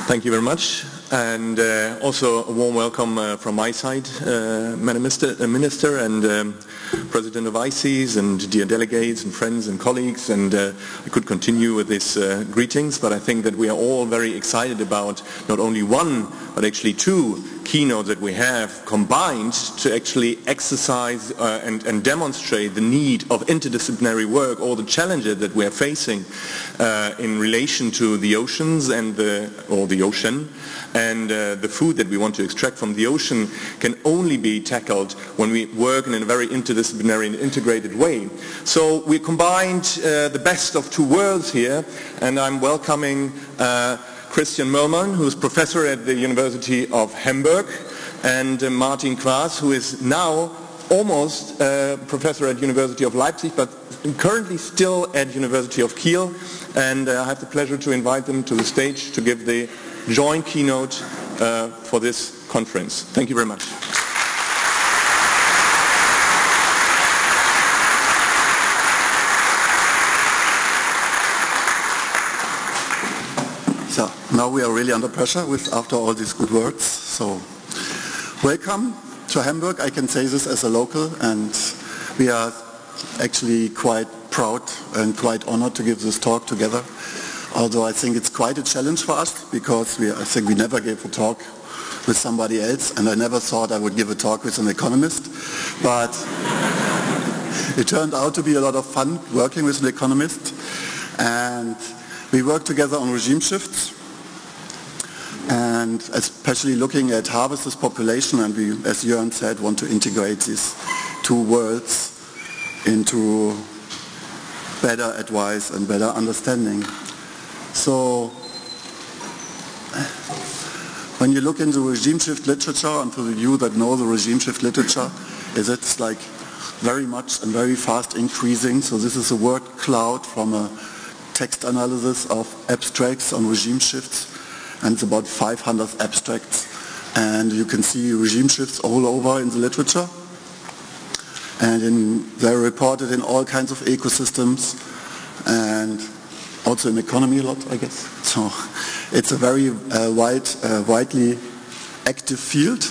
Thank you very much, and also a warm welcome from my side, Madam Minister and President of ICES, and dear delegates and friends and colleagues. And I could continue with these greetings, but I think that we are all very excited about not only one but actually two keynotes that we have combined to actually exercise and demonstrate the need of interdisciplinary work, all the challenges that we are facing in relation to the oceans and the ocean, and the food that we want to extract from the ocean can only be tackled when we work in a very interdisciplinary and integrated way. So we combined the best of two worlds here, and I'm welcoming Möllmann, who is professor at the University of Hamburg, and Martin Quaas, who is now almost professor at University of Leipzig, but currently still at University of Kiel. And I have the pleasure to invite them to the stage to give the joint keynote for this conference. Thank you very much. So now we are really under pressure after all these good words. So welcome to Hamburg. I can say this as a local, and we are actually quite proud and quite honored to give this talk together. Although I think it's quite a challenge for us, because I think we never gave a talk with somebody else, and I never thought I would give a talk with an economist. But it turned out to be a lot of fun working with an economist, and we work together on regime shifts, and especially looking at harvesters population, and we, as Jörn said, want to integrate these two worlds into better advice and better understanding. So when you look into regime shift literature, and for you that know the regime shift literature, it's like very much and very fast increasing. So this is a word cloud from a text analysis of abstracts on regime shifts, and it's about 500 abstracts, and you can see regime shifts all over in the literature, and they're reported in all kinds of ecosystems and also in economy a lot, I guess. So it's a very widely active field.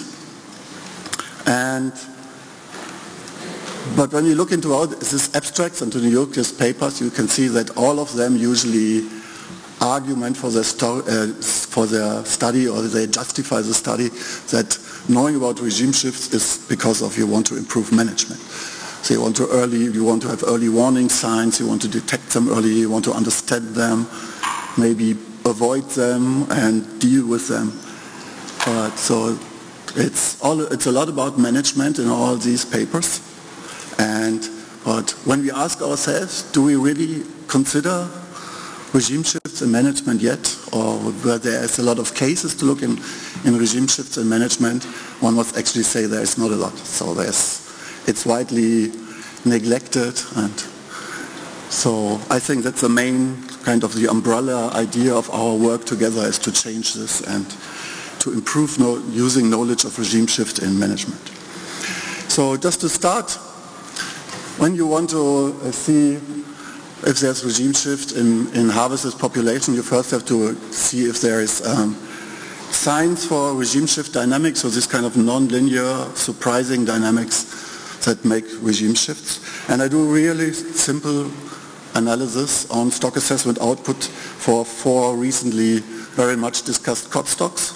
But when you look into all these abstracts and to the Yorkist papers, you can see that all of them usually argument for their study, or they justify the study, that knowing about regime shifts is because of you want to improve management. So you want to have early warning signs, you want to detect them early, you want to understand them, maybe avoid them and deal with them. So it's a lot about management in all these papers. But when we ask ourselves, do we really consider regime shifts in management yet, or where there is a lot of cases to look in regime shifts in management, one must actually say there is not a lot. So it's widely neglected, and so I think that's the main kind of the umbrella idea of our work together, is to change this and to improve using knowledge of regime shift in management. So just to start, when you want to see if there's regime shift in harvesters population, you first have to see if there is signs for regime shift dynamics, so this kind of non-linear, surprising dynamics that make regime shifts. And I do really simple analysis on stock assessment output for 4 recently very much discussed cod stocks.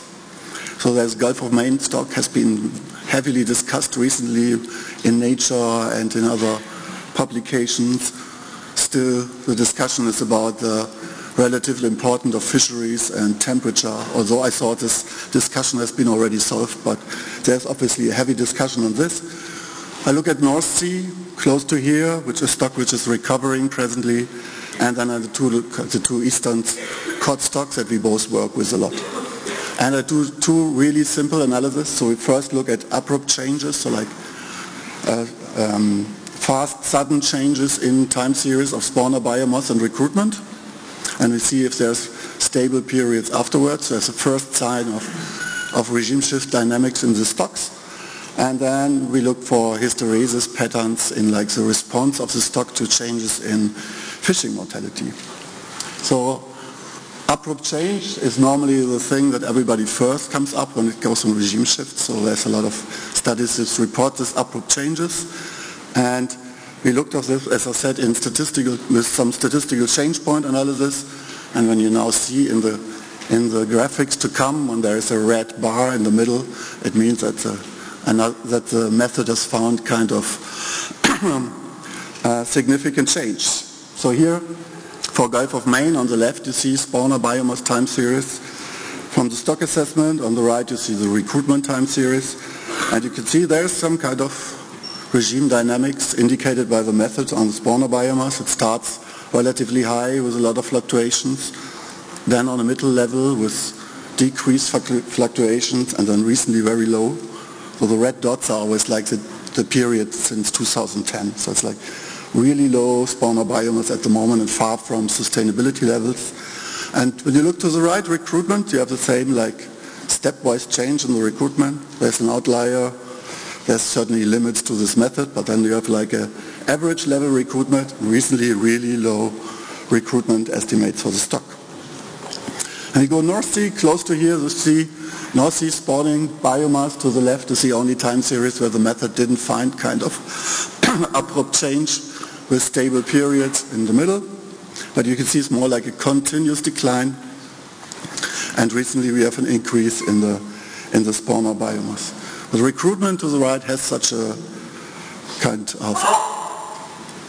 So there's Gulf of Maine stock has been heavily discussed recently in Nature and in other publications. Still, the discussion is about the relative importance of fisheries and temperature, although I thought this discussion has been already solved, but there's obviously a heavy discussion on this. I look at North Sea, close to here, which is stock which is recovering presently, and then the two eastern cod stocks that we both work with a lot. And I do 2 really simple analyses. So we first look at abrupt changes, so like fast, sudden changes in time series of spawner biomass and recruitment, and we see if there's stable periods afterwards. So that's the first sign of regime shift dynamics in the stocks. And then we look for hysteresis patterns in like the response of the stock to changes in fishing mortality. So Abrupt change is normally the thing that everybody first comes up when it goes on regime shift, so there's a lot of studies that report this abrupt changes. And we looked at this, as I said, with some statistical change point analysis, and when you now see in the graphics to come, when there is a red bar in the middle, it means that the method has found kind of significant change. So here, for Gulf of Maine, on the left you see spawner biomass time series from the stock assessment. On the right you see the recruitment time series. And you can see there's some kind of regime dynamics indicated by the method on the spawner biomass. It starts relatively high with a lot of fluctuations, then on a middle level with decreased fluctuations, and then recently very low. So the red dots are always like the period since 2010. So it's like really low spawner biomass at the moment and far from sustainability levels. And when you look to the right, recruitment, you have the same like stepwise change in the recruitment. There's an outlier. There's certainly limits to this method, but then you have like a average level recruitment, recently really low recruitment estimates for the stock. And you go North Sea, close to here, you see North Sea spawning biomass. To the left is the only time series where the method didn't find kind of abrupt change with stable periods in the middle. But you can see it's more like a continuous decline. And recently we have an increase in the spawner biomass. The recruitment to the right has such a kind of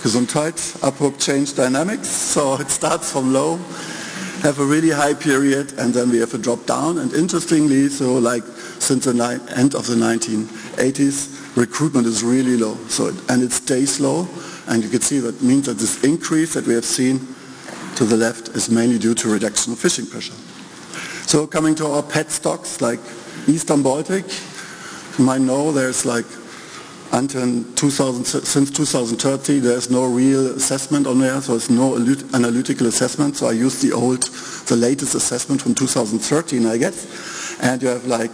Gesundheit, abrupt change dynamics. So it starts from low, have a really high period, and then we have a drop down. And interestingly, so like since the end of the 1980s, recruitment is really low. And it stays low. And you can see that means that this increase that we have seen to the left is mainly due to reduction of fishing pressure. So coming to our pet stocks like Eastern Baltic, you might know there's like since 2030 there's no real assessment on there, so it's no analytical assessment. So I use the latest assessment from 2013, I guess. And you have like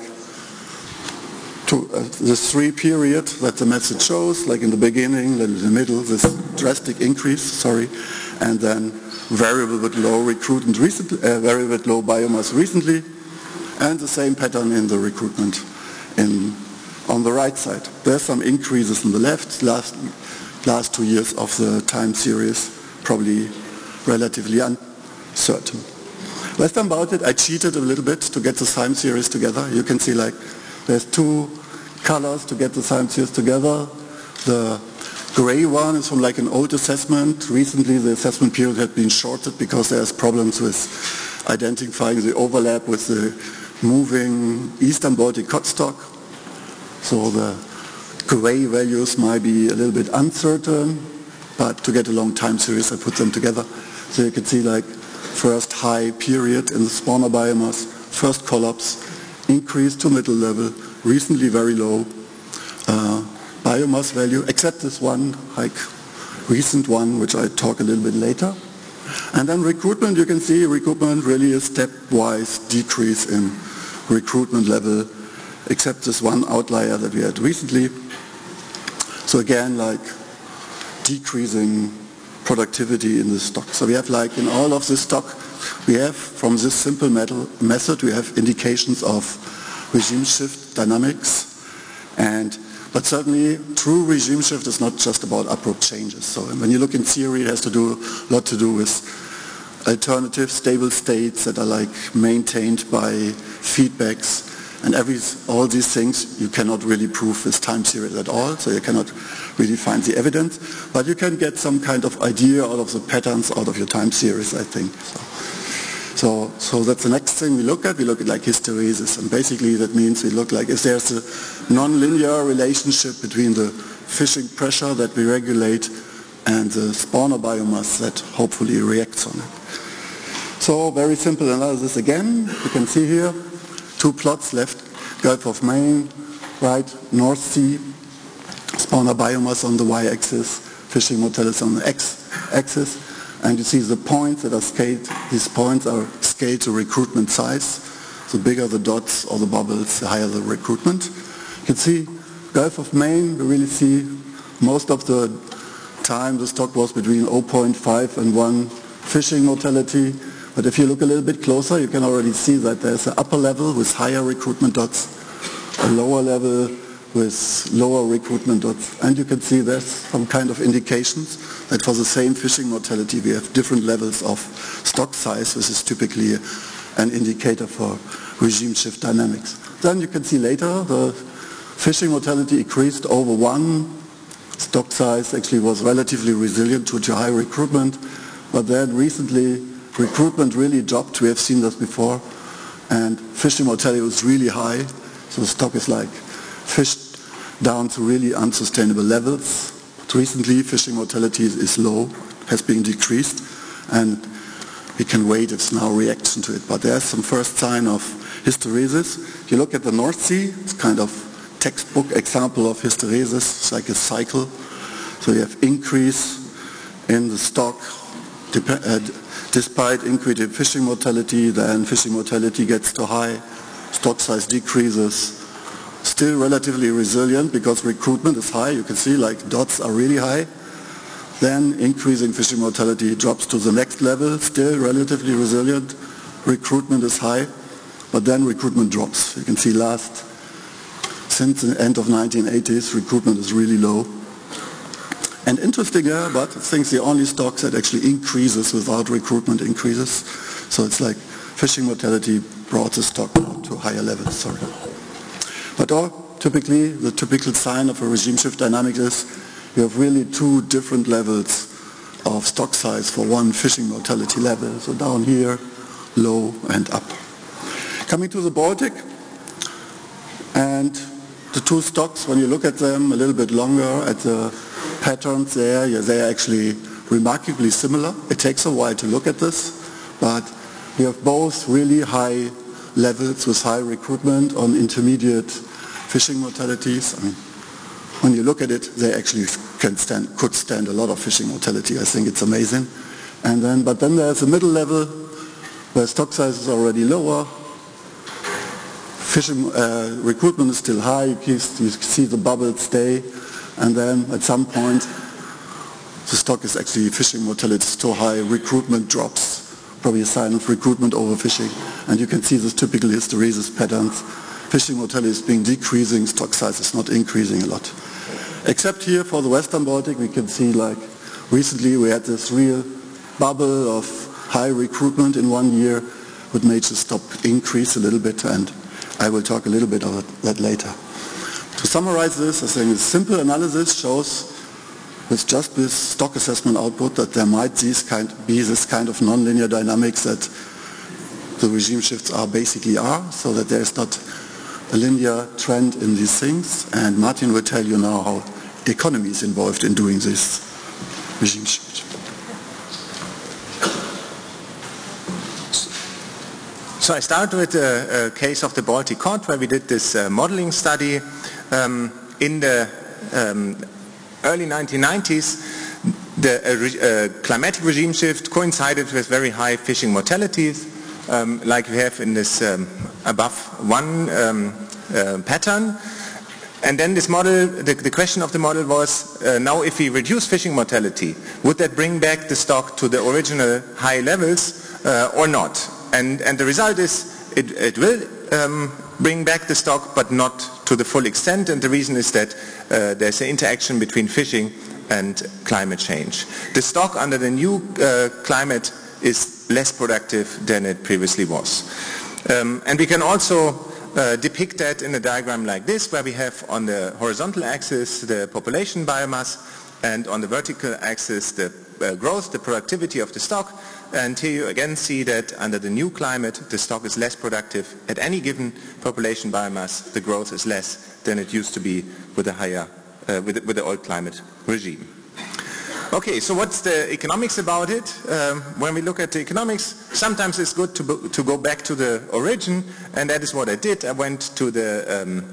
the 3 period that the method shows, like in the beginning, then in the middle, this drastic increase, and then variable but low recruitment recently, variable but low biomass recently, and the same pattern in the recruitment on the right side. There's some increases on the left, last 2 years of the time series, probably relatively uncertain. Last time about it, I cheated a little bit to get the time series together. You can see like there's 2 colors to get the time series together. The gray one is from like an old assessment. Recently the assessment period had been shorted because there's problems with identifying the overlap with the moving Eastern Baltic cod stock. So the gray values might be a little bit uncertain, but to get a long time series I put them together. So you can see like first high period in the spawner biomass, first collapse, increase to middle level, recently very low biomass value, except this one, like recent one, which I talk a little bit later. And then recruitment, you can see recruitment really a stepwise decrease in recruitment level, except this one outlier that we had recently. So again, like decreasing productivity in the stock. So we have like in all of this stock, we have from this simple method, we have indications of regime shift dynamics. But certainly true regime shift is not just about abrupt changes. So when you look in theory, it has a lot to do with alternative stable states that are like maintained by feedbacks. And all these things you cannot really prove with time series at all, so you cannot really find the evidence. But you can get some kind of idea out of the patterns out of your time series, I think. So that's the next thing we look at. We look at like hysteresis, and basically that means we look like if there's a nonlinear relationship between the fishing pressure that we regulate and the spawner biomass that hopefully reacts on it. So very simple analysis again. You can see here 2 plots, left Gulf of Maine, right North Sea, spawner biomass on the y-axis, fishing mortality on the x-axis. And you see the points that are scaled, these points are scaled to recruitment size. The bigger the dots or the bubbles, the higher the recruitment. You can see Gulf of Maine, we really see most of the time the stock was between 0.5 and 1 fishing mortality. But if you look a little bit closer, you can already see that there's an upper level with higher recruitment dots, a lower level with lower recruitment dots. And you can see there's some kind of indications that for the same fishing mortality we have different levels of stock size, which is typically an indicator for regime shift dynamics. Then you can see later the fishing mortality increased over 1. Stock size actually was relatively resilient to high recruitment, but then recently recruitment really dropped. We have seen this before, and fishing mortality was really high, so the stock is like fished down to really unsustainable levels. But recently fishing mortality is low, has been decreased, and we can wait, it's now reaction to it. But there's some first sign of hysteresis. If you look at the North Sea, it's kind of textbook example of hysteresis. It's like a cycle. So you have increase in the stock despite increased fishing mortality, then fishing mortality gets too high, stock size decreases. Still relatively resilient because recruitment is high. You can see like dots are really high. Then increasing fishing mortality drops to the next level, still relatively resilient. Recruitment is high, but then recruitment drops. You can see since the end of 1980s, recruitment is really low. And interesting, but I think the only stock that actually increases without recruitment increases. So it's like fishing mortality brought the stock to higher levels, sorry. But typically, the typical sign of a regime shift dynamic is you have really two different levels of stock size for one fishing mortality level. So down here, low and up. Coming to the Baltic, and the two stocks, when you look at them a little bit longer at the patterns there, they are actually remarkably similar. It takes a while to look at this, but we have both really high levels with high recruitment on intermediate fishing mortalities. I mean, when you look at it, they actually could stand a lot of fishing mortality. I think it's amazing. But then there's a middle level where stock size is already lower. Fishing recruitment is still high. You see the bubbles stay, and then at some point the stock is actually fishing mortality is too high. Recruitment drops, probably a sign of recruitment overfishing, and you can see this typical hysteresis patterns. Fishing mortality is being decreasing, stock size is not increasing a lot. Except here for the Western Baltic, we can see like recently we had this real bubble of high recruitment in 1 year, which made the stock increase a little bit, and I will talk a little bit about that later. To summarize this, I think a simple analysis shows with just this stock assessment output that there might be this kind of nonlinear dynamics that the regime shifts so that there is not a linear trend in these things, and Martin will tell you now how the economy is involved in doing this regime shift. So I start with a case of the Baltic Cod where we did this modeling study in the early 1990s. The climatic regime shift coincided with very high fishing mortalities, like we have in this above one pattern. And then this model, the question of the model was, now if we reduce fishing mortality, would that bring back the stock to the original high levels or not? And the result is it will bring back the stock, but not to the full extent, and the reason is that there's an interaction between fishing and climate change. The stock under the new climate is less productive than it previously was. And we can also depict that in a diagram like this, where we have on the horizontal axis the population biomass, and on the vertical axis the growth, the productivity of the stock. And here you again see that under the new climate the stock is less productive. At any given population biomass the growth is less than it used to be with the higher with the old climate regime. Okay, so what's the economics about it? When we look at the economics, sometimes it's good to go back to the origin, and that is what I did. I went to the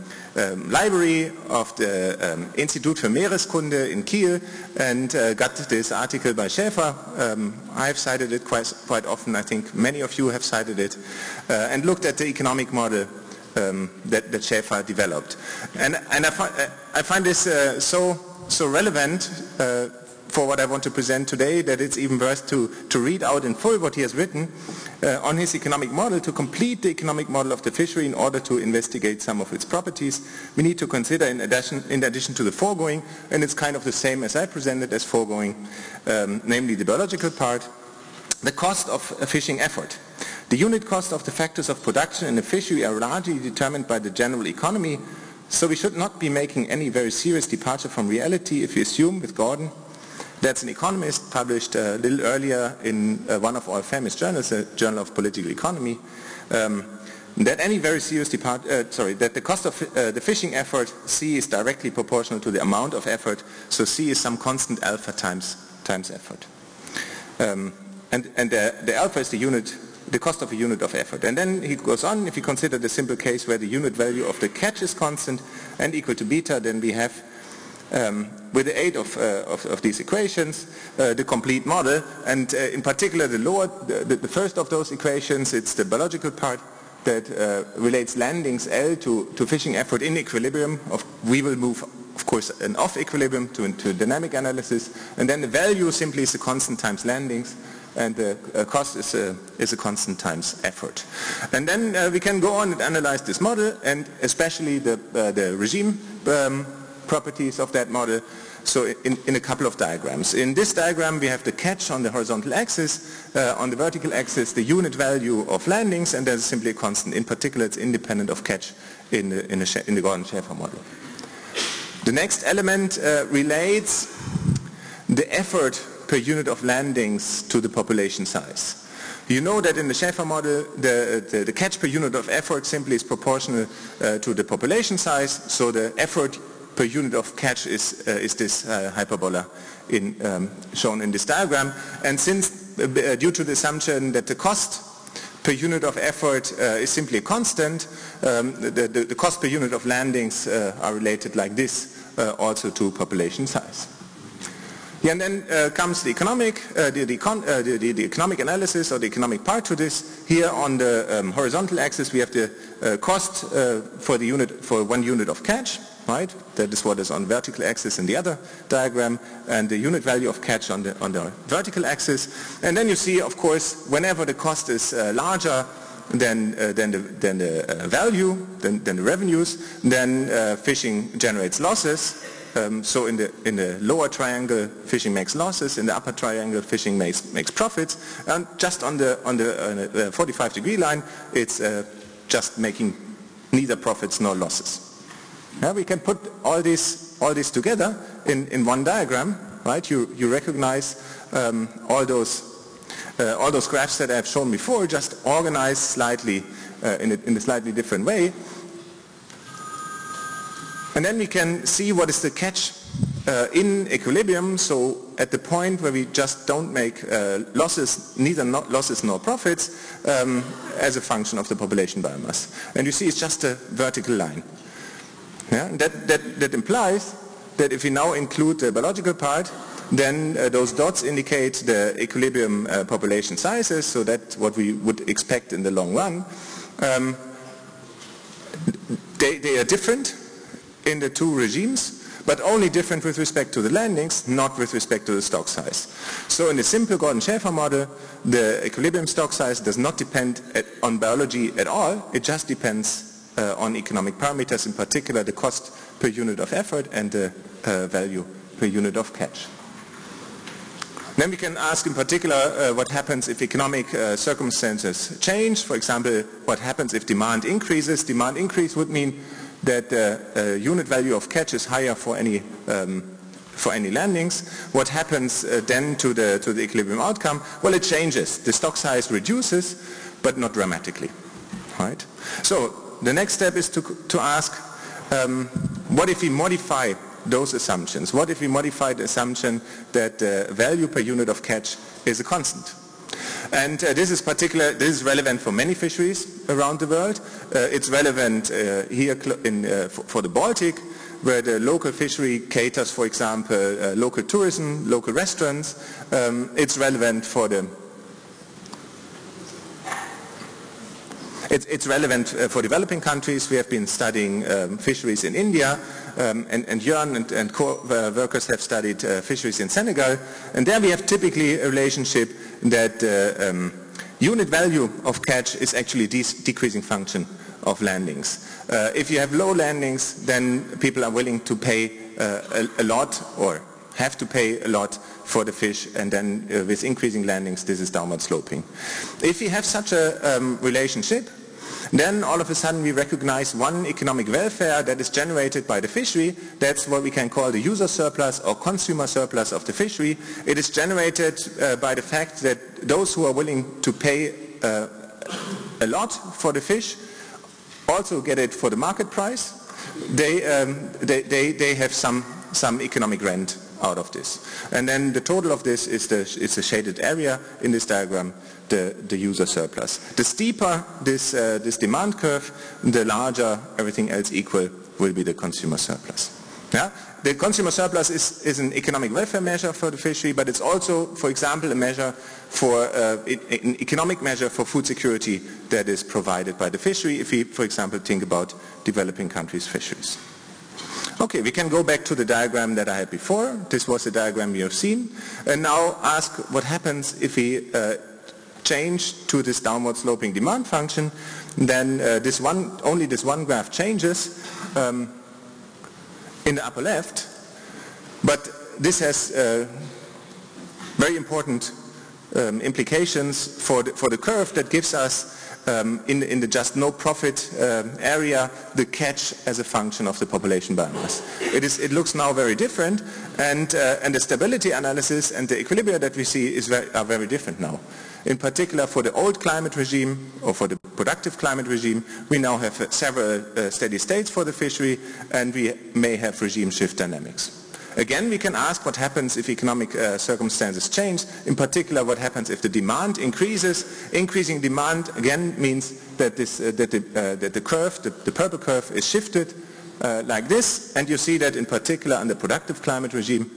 library of the Institut für Meereskunde in Kiel and got this article by Schäfer. I've cited it quite often. I think many of you have cited it, and looked at the economic model that Schäfer developed. And I find this so relevant for what I want to present today that it's even worth to read out in full what he has written on his economic model. To complete the economic model of the fishery in order to investigate some of its properties, we need to consider in addition to the foregoing, and it's kind of the same as I presented as foregoing, namely the biological part, the cost of a fishing effort. The unit cost of the factors of production in a fishery are largely determined by the general economy, so we should not be making any very serious departure from reality if we assume with Gordon, that's an economist, published a little earlier in one of our famous journals, the Journal of Political Economy, that any very serious that the cost of the fishing effort, C, is directly proportional to the amount of effort, so C is some constant alpha times effort. And the alpha is the cost of a unit of effort. And then he goes on, if you consider the simple case where the unit value of the catch is constant and equal to beta, then we have, with the aid of these equations, the complete model. And in particular, the first of those equations, it's the biological part that relates landings L to fishing effort in equilibrium. We will move, of course, an off equilibrium to dynamic analysis. And then the value simply is a constant times landings, and the cost is a constant times effort. And then we can go on and analyze this model, and especially the regime properties of that model, so in a couple of diagrams. In this diagram we have the catch on the horizontal axis, on the vertical axis the unit value of landings, and there's simply a constant. In particular, it's independent of catch in the Gordon-Schäfer model. The next element relates the effort per unit of landings to the population size. You know that in the Schäfer model the catch per unit of effort simply is proportional to the population size, so the effort per unit of catch is this hyperbola shown in this diagram. And since due to the assumption that the cost per unit of effort is simply a constant, the cost per unit of landings are related like this also to population size. Yeah, and then comes the economic, the economic analysis, or the economic part to this. Here on the horizontal axis we have the cost for 1 unit of catch, right? That is what is on the vertical axis in the other diagram, and the unit value of catch on the vertical axis. And then you see, of course, whenever the cost is larger than the value, than the revenues, then fishing generates losses. So in the lower triangle, fishing makes losses. In the upper triangle, fishing makes profits. And just on the 45-degree line, it's just making neither profits nor losses. Yeah, we can put all this together in one diagram, right? You recognize all those graphs that I have shown before, just organized slightly in a slightly different way. And then we can see what is the catch in equilibrium, so at the point where we just don't make losses, neither losses nor profits, as a function of the population biomass. And you see it's just a vertical line. Yeah? That implies that if we now include the biological part, then those dots indicate the equilibrium population sizes, so that's what we would expect in the long run. They are different in the two regimes, but only different with respect to the landings, not with respect to the stock size. So in the simple Gordon-Schäfer model, the equilibrium stock size does not depend on biology at all. It just depends on economic parameters, in particular the cost per unit of effort and the value per unit of catch. Then we can ask in particular what happens if economic circumstances change. For example, what happens if demand increases. Demand increase would mean that the unit value of catch is higher for any landings. What happens then to the equilibrium outcome? Well, it changes. The stock size reduces, but not dramatically. Right? So the next step is to ask, what if we modify those assumptions? What if we modify the assumption that the value per unit of catch is a constant? And this is relevant for many fisheries around the world. It's relevant here for the Baltic, where the local fishery caters, for example, local tourism, local restaurants. It's relevant for the It's relevant for developing countries. We have been studying fisheries in India, and Jörn and co-workers have studied fisheries in Senegal, and there we have typically a relationship that unit value of catch is actually a decreasing function of landings. If you have low landings, then people are willing to pay a lot, or have to pay a lot for the fish, and then with increasing landings this is downward sloping. If we have such a relationship, then all of a sudden we recognize one economic welfare that is generated by the fishery. That's what we can call the user surplus or consumer surplus of the fishery. It is generated by the fact that those who are willing to pay a lot for the fish also get it for the market price. They have some economic rent out of this. And then the total of this is the shaded area in this diagram, the user surplus. The steeper this demand curve, the larger, everything else equal, will be the consumer surplus. Yeah? The consumer surplus is an economic welfare measure for the fishery, but it's also, for example, a measure for an economic measure for food security that is provided by the fishery, if we, for example, think about developing countries' fisheries. Okay, we can go back to the diagram that I had before. This was the diagram you have seen. And now ask what happens if we change to this downward sloping demand function. Then only this one graph changes in the upper left. But this has very important implications for the curve that gives us in the just no profit area the catch as a function of the population biomass. It looks now very different, and the stability analysis and the equilibria that we see are very different now. In particular, for the old climate regime, or for the productive climate regime, we now have several steady states for the fishery, and we may have regime shift dynamics. Again, we can ask what happens if economic circumstances change. In particular, what happens if the demand increases. Increasing demand again means that the curve, the purple curve, is shifted like this, and you see that in particular under productive climate regime,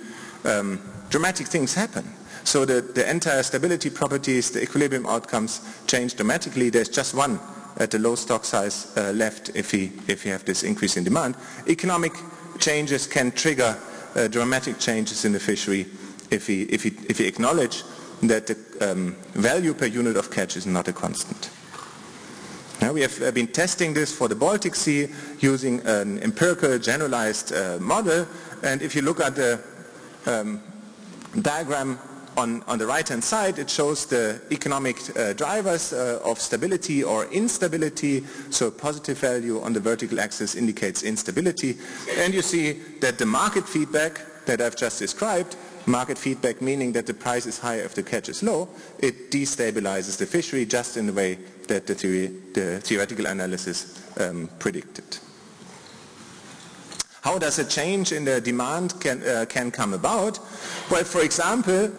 dramatic things happen. So the entire stability properties, the equilibrium outcomes change dramatically. There's just one at the low stock size left if we have this increase in demand. Economic changes can trigger dramatic changes in the fishery if we acknowledge that the value per unit of catch is not a constant. Now we have been testing this for the Baltic Sea using an empirical generalized model, and if you look at the diagram on the right hand side, it shows the economic drivers of stability or instability. So a positive value on the vertical axis indicates instability, and you see that the market feedback that I've just described, market feedback meaning that the price is higher if the catch is low, it destabilizes the fishery just in the way that the theoretical analysis predicted. How does a change in the demand can come about? Well, for example,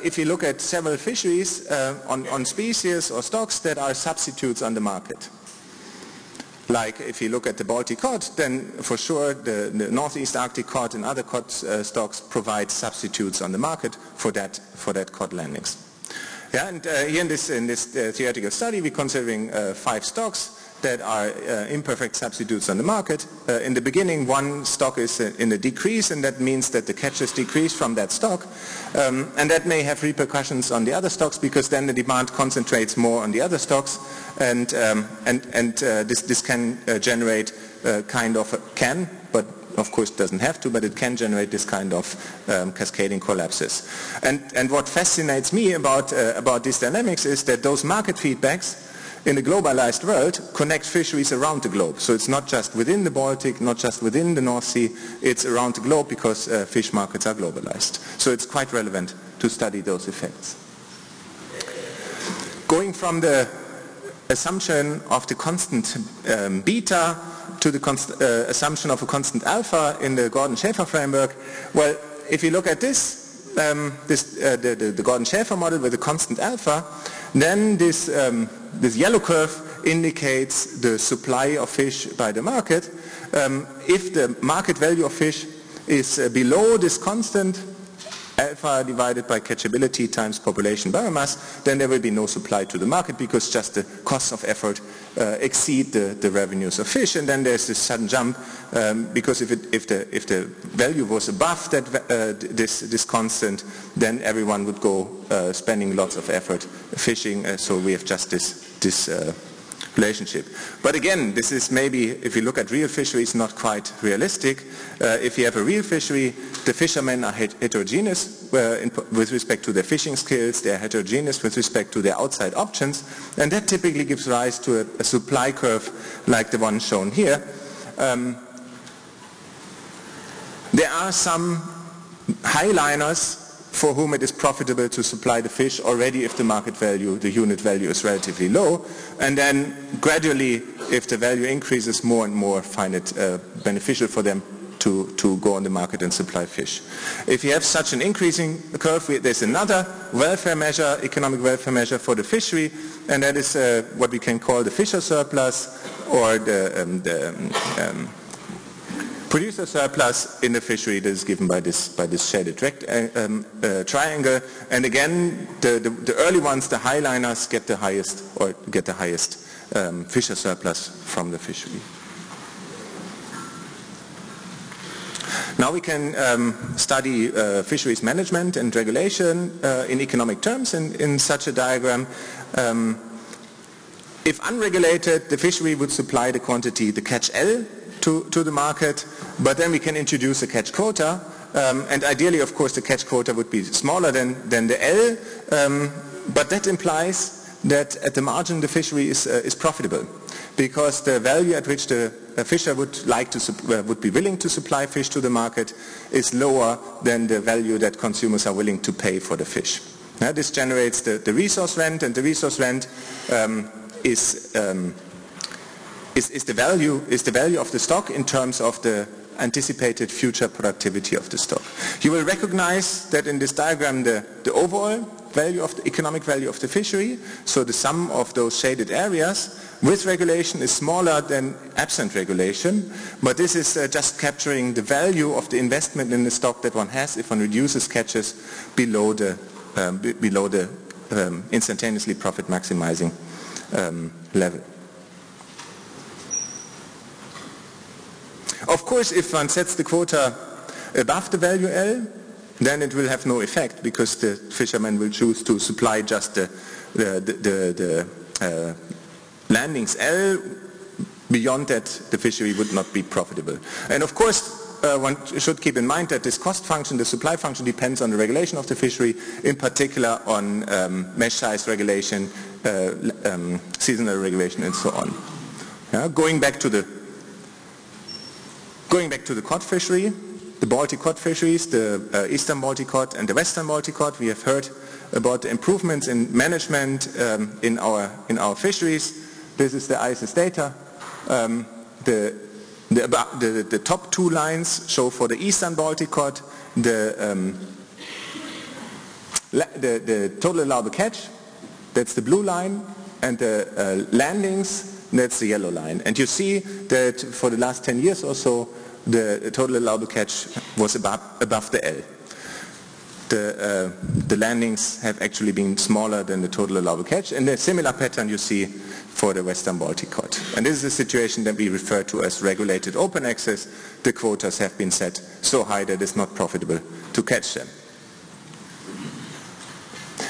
if you look at several fisheries on species or stocks that are substitutes on the market. Like if you look at the Baltic cod, then for sure the Northeast Arctic cod and other cod stocks provide substitutes on the market for that cod landings. Yeah, and here in this theoretical study we're considering 5 stocks that are imperfect substitutes on the market. In the beginning, one stock is in a decrease, and that means that the catches decrease from that stock, and that may have repercussions on the other stocks, because then the demand concentrates more on the other stocks, and this can generate but of course doesn't have to, but it can generate this kind of cascading collapses. And what fascinates me about these dynamics is that those market feedbacks in the globalized world connect fisheries around the globe. So it's not just within the Baltic, not just within the North Sea, it's around the globe because fish markets are globalized. So it's quite relevant to study those effects. Going from the assumption of the constant beta to the assumption of a constant alpha in the Gordon-Schäfer framework, well, if you look at this, the Gordon-Schäfer model with a constant alpha, then this yellow curve indicates the supply of fish by the market. If the market value of fish is below this constant alpha divided by catchability times population biomass, then there will be no supply to the market because just the costs of effort exceed the revenues of fish, and then there's this sudden jump because if the value was above that this constant, then everyone would go spending lots of effort fishing, so we have just this relationship. But again, this is maybe, if you look at real fisheries, not quite realistic. If you have a real fishery, the fishermen are heterogeneous with respect to their fishing skills, they are heterogeneous with respect to their outside options, and that typically gives rise to a supply curve like the one shown here. There are some highliners for whom it is profitable to supply the fish already if the market value, the unit value is relatively low, and then gradually if the value increases, more and more find it beneficial for them to go on the market and supply fish. If you have such an increasing curve, there's another welfare measure, economic welfare measure for the fishery, and that is what we can call the fisher surplus, or the producer surplus in the fishery that is given by this shaded triangle. And again, the early ones, the highliners, get the highest fisher surplus from the fishery. Now we can study fisheries management and regulation in economic terms in such a diagram. If unregulated, the fishery would supply the quantity, the catch L, to the market, but then we can introduce a catch quota, and ideally, of course, the catch quota would be smaller than the L, but that implies that at the margin the fishery is profitable, because the value at which the fisher would be willing to supply fish to the market is lower than the value that consumers are willing to pay for the fish. Now, this generates the resource rent, and the resource rent is the value of the stock in terms of the anticipated future productivity of the stock. You will recognize that in this diagram the overall value of the economic value of the fishery, so the sum of those shaded areas, with regulation is smaller than absent regulation, but this is just capturing the value of the investment in the stock that one has if one reduces catches below the instantaneously profit maximizing level. Of course, if one sets the quota above the value L, then it will have no effect, because the fishermen will choose to supply just the landings L. Beyond that, the fishery would not be profitable. And of course, one should keep in mind that this cost function, the supply function, depends on the regulation of the fishery, in particular on mesh size regulation, seasonal regulation, and so on. Yeah, going back to the cod fishery, the Baltic cod fisheries, the Eastern Baltic cod and the Western Baltic cod, we have heard about the improvements in management in our fisheries. This is the ICES data. The top two lines show for the Eastern Baltic cod the total allowable catch, that's the blue line, and the landings, that's the yellow line. And you see that for the last 10 years or so, the total allowable catch was above the L. The landings have actually been smaller than the total allowable catch, and a similar pattern you see for the Western Baltic cod. And this is a situation that we refer to as regulated open access. The quotas have been set so high that it's not profitable to catch them.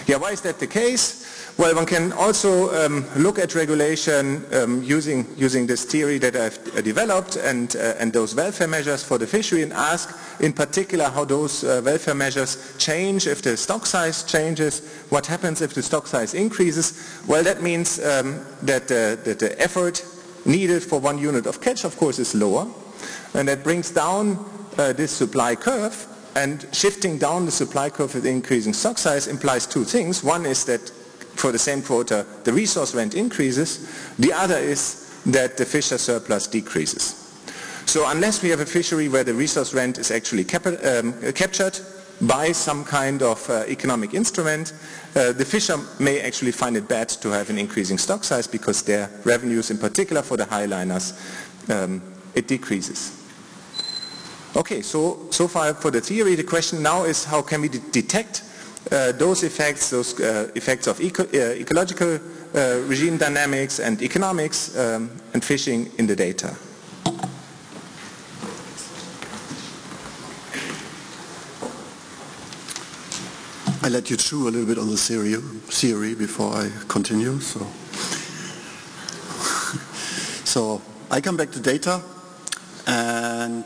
Yeah, why is that the case? Well, one can also look at regulation using this theory that I've developed and those welfare measures for the fishery, and ask in particular how those welfare measures change if the stock size changes. What happens if the stock size increases? Well, that means that the effort needed for 1 unit of catch, of course, is lower, and that brings down this supply curve. And shifting down the supply curve with increasing stock size implies two things. One is that for the same quota, the resource rent increases. The other is that the fisher surplus decreases. So unless we have a fishery where the resource rent is actually captured by some kind of economic instrument, the fisher may actually find it bad to have an increasing stock size, because their revenues, in particular for the highliners, it decreases. Okay, so far for the theory. The question now is how can we detect those effects of ecological regime dynamics and economics and fishing in the data. I let you chew a little bit on the theory before I continue. So I come back to data, and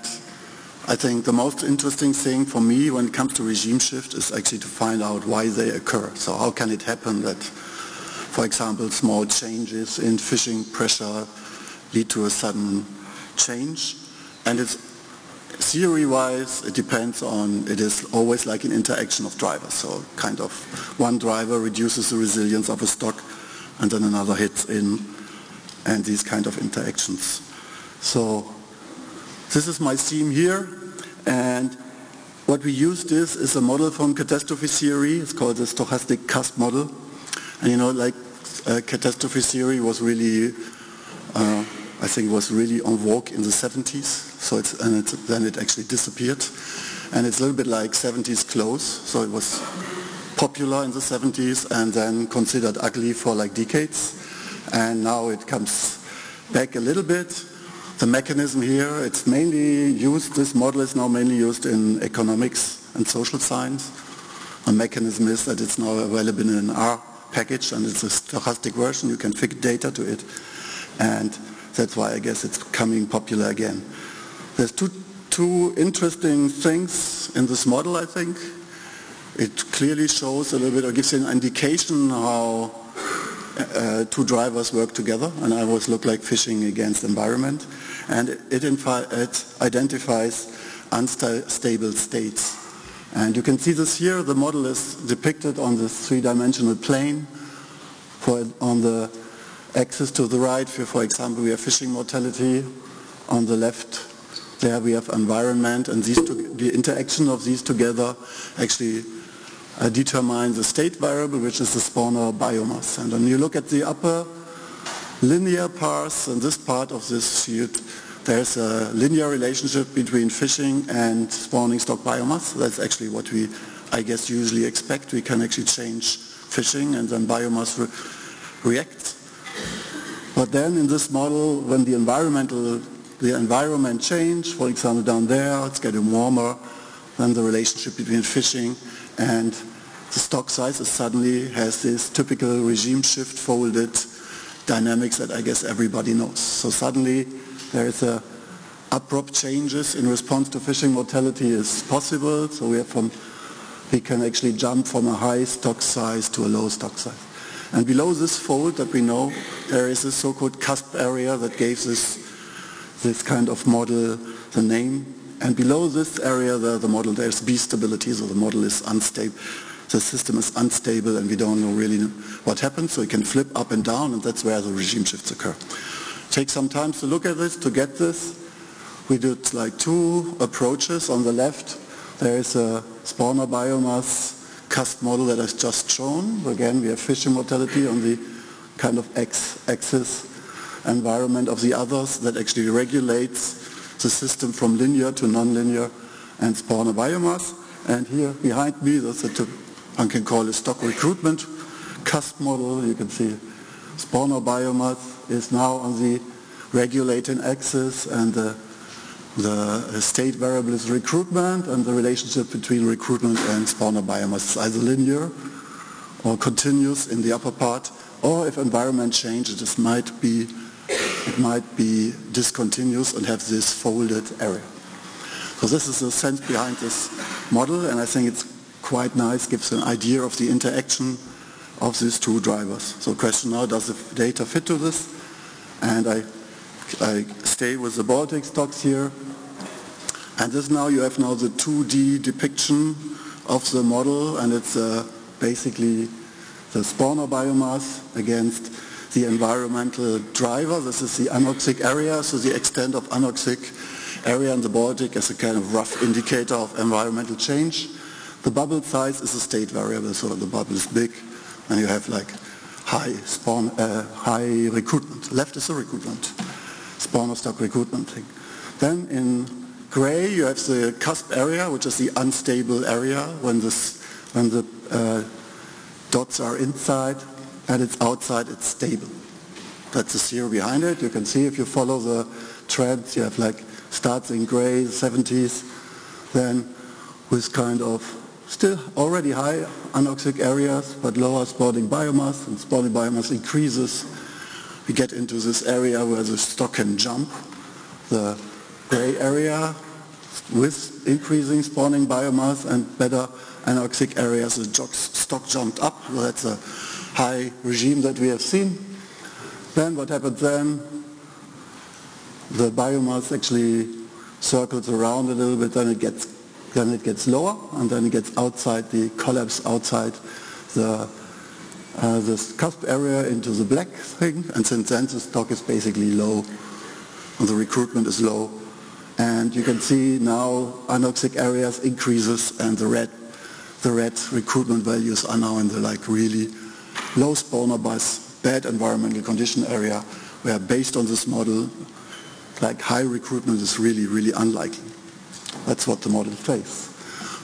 I think the most interesting thing for me when it comes to regime shift is actually to find out why they occur. So how can it happen that, for example, small changes in fishing pressure lead to a sudden change? And it's theory-wise, it depends on, it is always like an interaction of drivers. So kind of one driver reduces the resilience of a stock and then another hits in, and these kind of interactions. So this is my theme here, and what we used is a model from catastrophe theory. It's called the Stochastic cusp model. And you know, like catastrophe theory was really, I think was really en vogue in the 70s. So then it actually disappeared. And it's a little bit like 70s clothes. So it was popular in the 70s and then considered ugly for like decades. And now it comes back a little bit. The mechanism here, it's mainly used, this model is now mainly used in economics and social science. The mechanism is that it's now available in an R package, and it's a stochastic version. You can fit data to it, and that's why I guess it's becoming popular again. There's two interesting things in this model, I think. It clearly shows a little bit, or gives you an indication how two drivers work together, and I always look like fishing against environment, and it identifies unstable states. And you can see this here. The model is depicted on this three-dimensional plane. On the axis to the right, for example, we have fishing mortality. On the left, there we have environment, and the interaction of these together actually determine the state variable, which is the spawner biomass. And when you look at the upper linear parts and this part of this field, there's a linear relationship between fishing and spawning stock biomass. That's actually what we, I guess, usually expect. We can actually change fishing and then biomass reacts. But then in this model, when the environment change, for example down there, it's getting warmer, then the relationship between fishing and the stock size suddenly has this typical regime shift folded dynamics that I guess everybody knows. So suddenly there is a abrupt changes in response to fishing mortality is possible. So we can actually jump from a high stock size to a low stock size. And below this fold that we know, there is a so-called cusp area that gave this kind of model the name. And below this area, the model, there's B stability, so the model is unstable. The system is unstable, and we don't know really what happens, so it can flip up and down, and that's where the regime shifts occur. Take some time to look at this, to get this. We did like two approaches. On the left, there is a spawner biomass cusp model that I've just shown. Again, we have fishing mortality on the kind of x-axis environment of the others that actually regulates the system from linear to nonlinear and spawner biomass. And here behind me, that's one can call a stock recruitment cusp model. You can see spawner biomass is now on the regulating axis, and the state variable is recruitment, and the relationship between recruitment and spawner biomass is either linear or continuous in the upper part, or if environment changes, it might be discontinuous and have this folded area. So this is the sense behind this model, and I think it's quite nice, gives an idea of the interaction of these two drivers. So the question now, does the data fit to this? And I stay with the Baltic stocks here. And this now, you have now the 2D depiction of the model, and it's basically the spawner biomass against the environmental driver. This is the anoxic area, so the extent of anoxic area in the Baltic as a kind of rough indicator of environmental change. The bubble size is a state variable, so the bubble is big, and you have like high recruitment. Left is a recruitment, spawner stock recruitment thing. Then in gray you have the cusp area, which is the unstable area when the dots are inside, and it's outside, it's stable. That's the theory behind it. You can see if you follow the trends, you have like starts in gray, 70s, then with kind of still already high anoxic areas, but lower spawning biomass, and spawning biomass increases. We get into this area where the stock can jump. The gray area with increasing spawning biomass and better anoxic areas, the stock jumped up. So that's a high regime that we have seen. Then what happens then? The biomass actually circles around a little bit, then it gets lower, and then it gets outside the collapse, outside the cusp area into the black thing, and since then the stock is basically low and the recruitment is low. And you can see now anoxic areas increases, and the red recruitment values are now in the like really low spawner bus, bad environmental condition area, where based on this model like high recruitment is really, really unlikely. That's what the model says.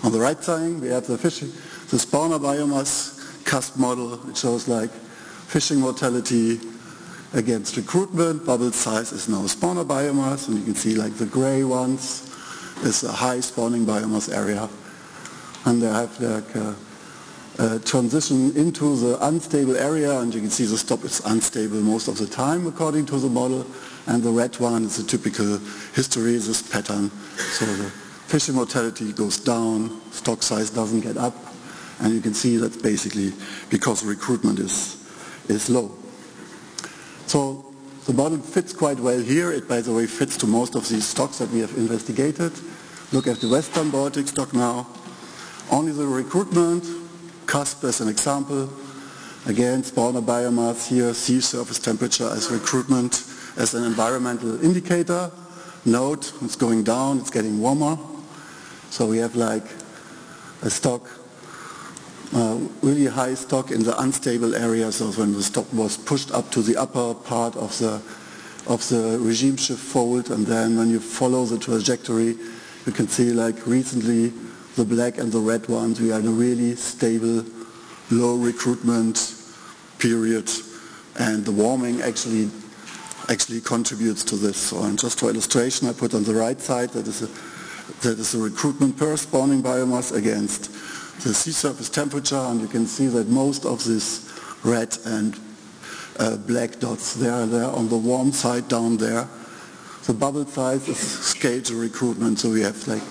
On the right side we have the spawner biomass cusp model. It shows like fishing mortality against recruitment. Bubble size is now spawner biomass, and you can see like the gray ones is a high spawning biomass area, and they have like a transition into the unstable area, and you can see the stock is unstable most of the time according to the model, and the red one is a typical hysteresis pattern. So the fishing mortality goes down, stock size doesn't get up, and you can see that's basically because recruitment is low. So the model fits quite well here. It, by the way, fits to most of these stocks that we have investigated. Look at the Western Baltic stock now. Only the recruitment, cusp as an example. Again, spawner biomass here, sea surface temperature as recruitment, as an environmental indicator. Note, it's going down, it's getting warmer. So we have like a stock, really high stock in the unstable areas. So when the stock was pushed up to the upper part of the regime shift fold, and then when you follow the trajectory, you can see like recently the black and the red ones, we are in a really stable, low recruitment period, and the warming actually contributes to this. So, and just for illustration, I put on the right side that is a recruitment per spawning biomass against the sea surface temperature, and you can see that most of these red and black dots, they are there on the warm side down there. The bubble size is scaled to recruitment, so we have like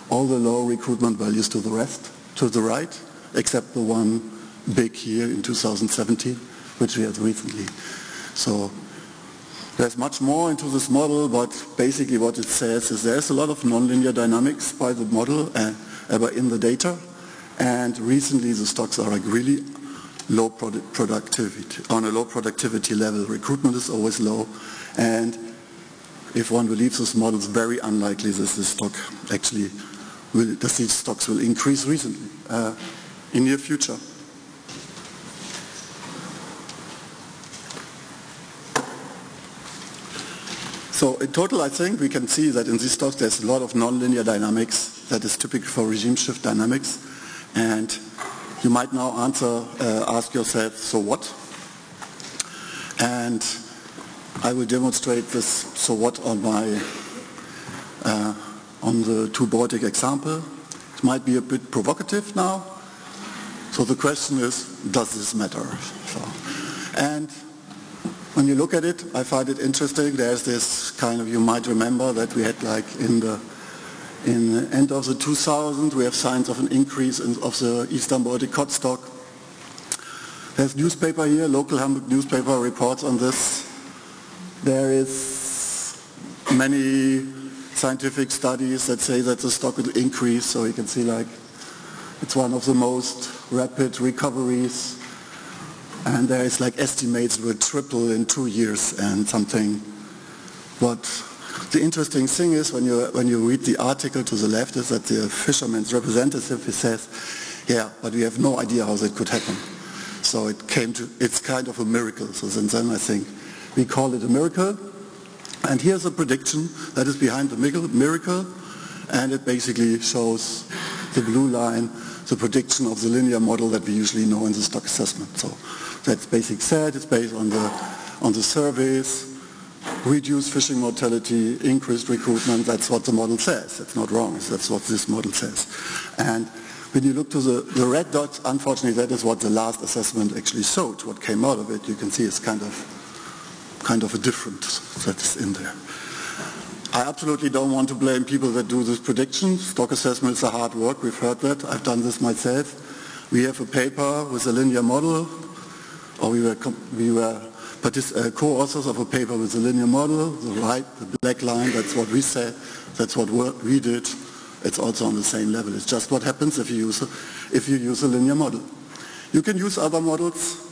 all the low recruitment values to the right, except the one big here in 2017, which we had recently. So there's much more into this model, but basically what it says is there's a lot of nonlinear dynamics by the model in the data, and recently the stocks are like really low productivity. On a low productivity level, recruitment is always low, and if one believes this model, it's very unlikely that this stock actually these stocks will increase recently in near future. So in total, I think we can see that in these stocks there's a lot of nonlinear dynamics that is typical for regime shift dynamics. And you might now ask yourself, so what? And I will demonstrate this so what on the two Baltic example. It might be a bit provocative now. So the question is, does this matter? And when you look at it, I find it interesting. There's this kind of, you might remember that we had like in the end of the 2000s, we have signs of an increase of the Eastern Baltic cod stock. There's newspaper here, local Hamburg newspaper reports on this. There is many scientific studies that say that the stock will increase, so you can see like it's one of the most rapid recoveries, and there is like estimates will triple in 2 years and something. But the interesting thing is when you read the article to the left is that the fisherman's representative says, yeah, but we have no idea how that could happen. So it's kind of a miracle. So since then I think we call it a miracle. And here's a prediction that is behind the miracle. and it basically shows the blue line, the prediction of the linear model that we usually know in the stock assessment. So that's basic set, it's based on the surveys, reduced fishing mortality, increased recruitment. That's what the model says. That's not wrong. That's what this model says. And when you look to the red dots, unfortunately, that is what the last assessment actually showed. What came out of it, you can see, is kind of a difference that's in there. I absolutely don't want to blame people that do this prediction. Stock assessment is a hard work. We've heard that. I've done this myself. We have a paper with a linear model, or we were co-authors of a paper with a linear model. The black line, that's what we said. That's what we did. It's also on the same level. It's just what happens if you use a linear model. You can use other models.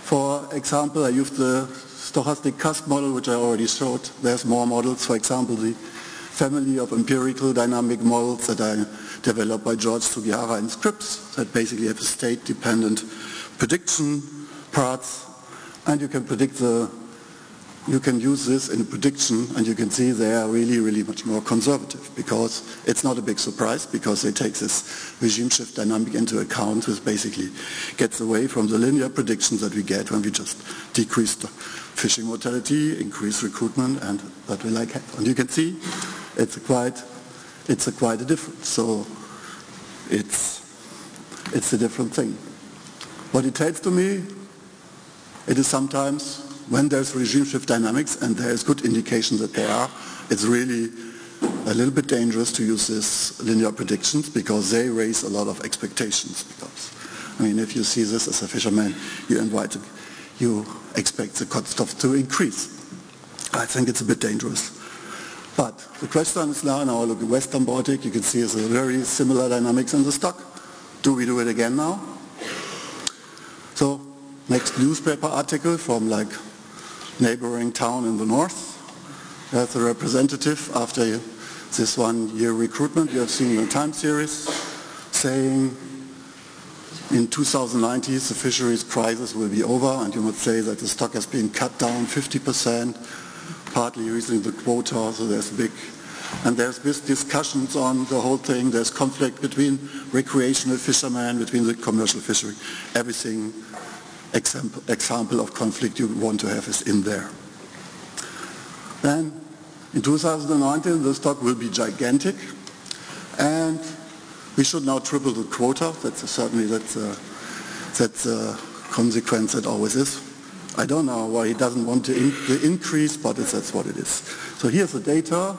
For example, I used the stochastic cusp model, which I already showed. There's more models. For example, the family of empirical dynamic models that are developed by George Sugihara in Scripps that basically have a state-dependent prediction parts, and you can you can use this in prediction, and you can see they are really, really much more conservative, because it's not a big surprise, because they take this regime shift dynamic into account, which basically gets away from the linear predictions that we get when we just decrease the fishing mortality, increase recruitment, and that we like. And you can see it's quite a difference. So it's a different thing. What it tells to me, it is sometimes when there's regime shift dynamics, and there is good indication that there are, it's really a little bit dangerous to use these linear predictions, because they raise a lot of expectations. Because, I mean, if you see this as a fisherman, you expect the cost to increase. I think it's a bit dangerous. But the question is now look at Western Baltic, you can see it's a very similar dynamics in the stock. Do we do it again now? So, next newspaper article from like neighboring town in the north. That's a representative after this 1 year recruitment. You have seen the time series saying in 2090 the fisheries crisis will be over, and you would say that the stock has been cut down 50%, partly using the quota, so there's this discussions on the whole thing. There's conflict between recreational fishermen, between the commercial fishery. Everything, example of conflict you want to have is in there. Then in 2019 the stock will be gigantic, and we should now triple the quota. That's a consequence that always is. I don't know why he doesn't want the increase, but that's what it is. So here's the data.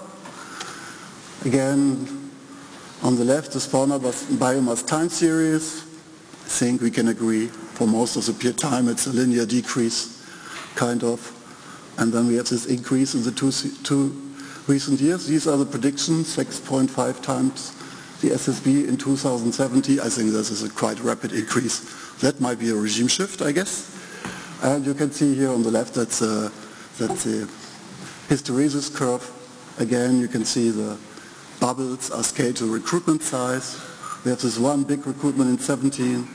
Again, on the left, the spawner biomass time series. I think we can agree for most of the period time it's a linear decrease, kind of. And then we have this increase in the two recent years. These are the predictions, 6.5 times the SSB in 2070. I think this is a quite rapid increase. That might be a regime shift, I guess. And you can see here on the left that's the hysteresis curve. Again, you can see the bubbles are scaled to recruitment size. We have this one big recruitment in 17.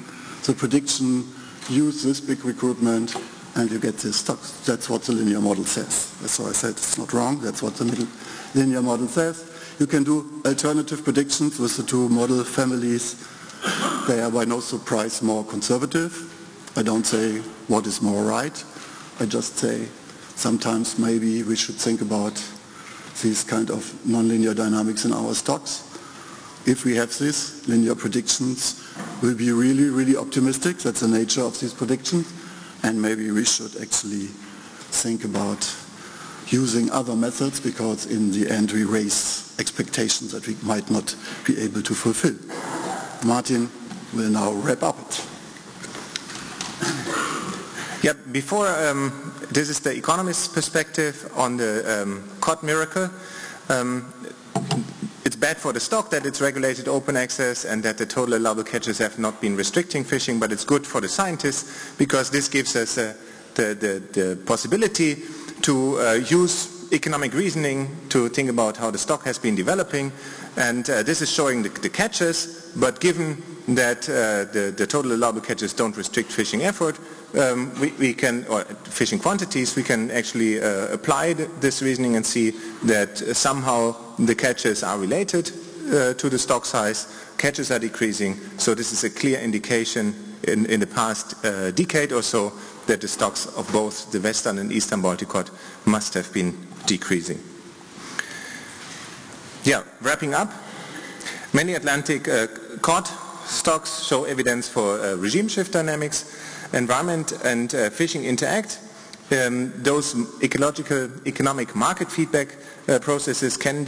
The prediction use this big recruitment, and you get this stock. That's what the linear model says. That's why I said it's not wrong. That's what the linear model says. You can do alternative predictions with the two model families. They are by no surprise more conservative. I don't say what is more right. I just say sometimes maybe we should think about these kind of nonlinear dynamics in our stocks. If we have this, linear predictions will be really, really optimistic. That's the nature of these predictions. And maybe we should actually think about using other methods, because in the end we raise expectations that we might not be able to fulfill. Martin will now wrap up it. Yeah, before, this is the economist's perspective on the cod miracle. It's bad for the stock that it's regulated open access and that the total allowable catches have not been restricting fishing, but it's good for the scientists because this gives us the possibility to use economic reasoning to think about how the stock has been developing, and this is showing the catches, but given that the total allowable catches don't restrict fishing effort, we can, or fishing quantities, we can actually apply this reasoning and see that somehow the catches are related to the stock size, catches are decreasing, so this is a clear indication in the past decade or so that the stocks of both the western and eastern Baltic cod must have been decreasing. Yeah, wrapping up, many Atlantic cod stocks show evidence for regime shift dynamics. Environment and fishing interact. Those ecological economic market feedback processes can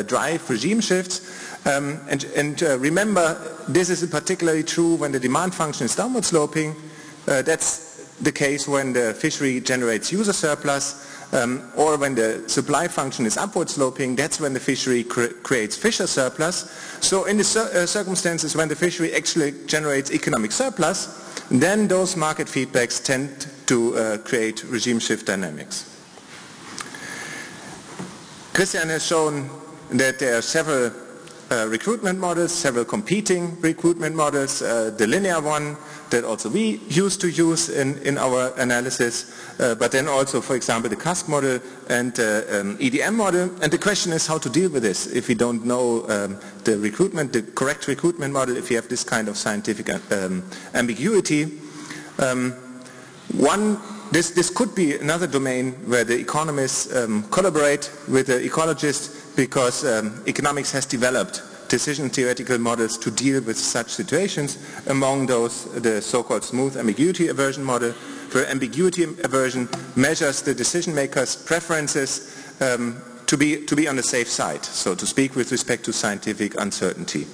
drive regime shifts. And remember, this is particularly true when the demand function is downward sloping. That's the case when the fishery generates user surplus, or when the supply function is upward sloping. That's when the fishery creates fisher surplus. So in the circumstances when the fishery actually generates economic surplus, then those market feedbacks tend to create regime shift dynamics. Christian has shown that there are several recruitment models, several competing recruitment models, the linear one that also we used to use in our analysis, but then also, for example, the CASC model and EDM model. And the question is how to deal with this if we don't know the correct recruitment model, if you have this kind of scientific ambiguity. This could be another domain where the economists collaborate with the ecologists, because economics has developed decision theoretical models to deal with such situations. Among those, the so-called smooth ambiguity aversion model, where ambiguity aversion measures the decision maker's preferences to be on the safe side, so to speak, with respect to scientific uncertainty.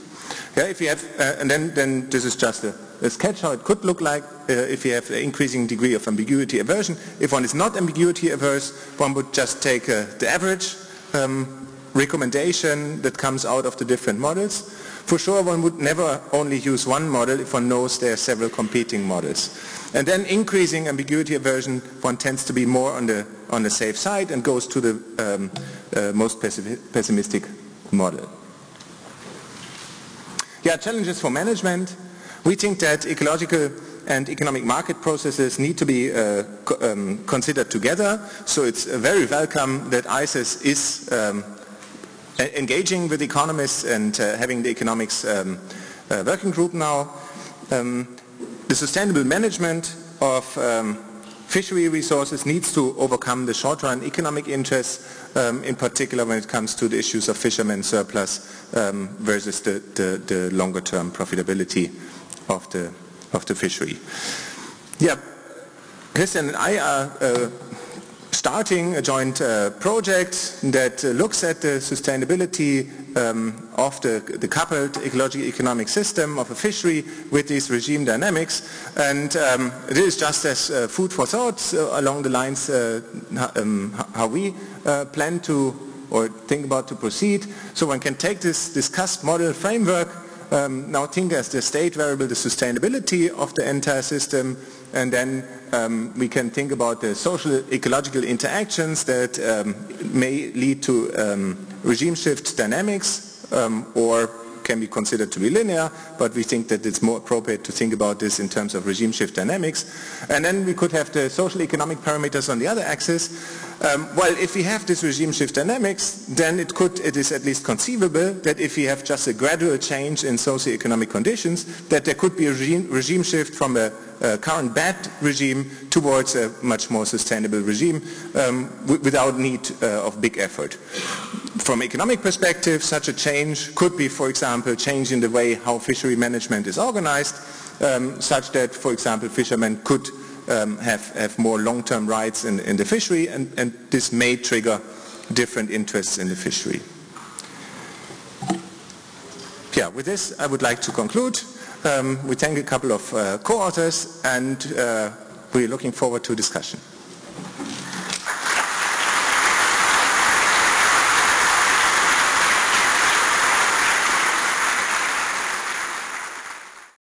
Yeah, if you have, and then this is just a sketch how it could look like if you have an increasing degree of ambiguity aversion. If one is not ambiguity averse, one would just take the average recommendation that comes out of the different models. For sure, one would never only use one model if one knows there are several competing models. And then increasing ambiguity aversion, one tends to be more on the safe side and goes to the most pessimistic model. Yeah, challenges for management. We think that ecological and economic market processes need to be considered together. So it's very welcome that ICES is engaging with economists and having the economics working group now. The sustainable management of fishery resources needs to overcome the short-run economic interests, in particular when it comes to the issues of fishermen surplus versus the longer-term profitability of the fishery. Yeah, Christian and I are starting a joint project that looks at the sustainability of the coupled ecological economic system of a fishery with these regime dynamics, and it is just as food for thought along the lines how we plan to or think about to proceed. So one can take this discussed model framework, now think as the state variable the sustainability of the entire system, and then we can think about the social ecological interactions that may lead to regime shift dynamics, or can be considered to be linear, but we think that it's more appropriate to think about this in terms of regime shift dynamics. And then we could have the social economic parameters on the other axis. Well, if we have this regime shift dynamics, then it is at least conceivable that if we have just a gradual change in socioeconomic conditions, that there could be a regime shift from a current bad regime towards a much more sustainable regime without need of big effort. From economic perspective, such a change could be, for example, change in the way how fishery management is organized, such that, for example, fishermen could have more long-term rights in the fishery, and this may trigger different interests in the fishery. Yeah, with this I would like to conclude. We thank a couple of co-authors, and we're looking forward to discussion.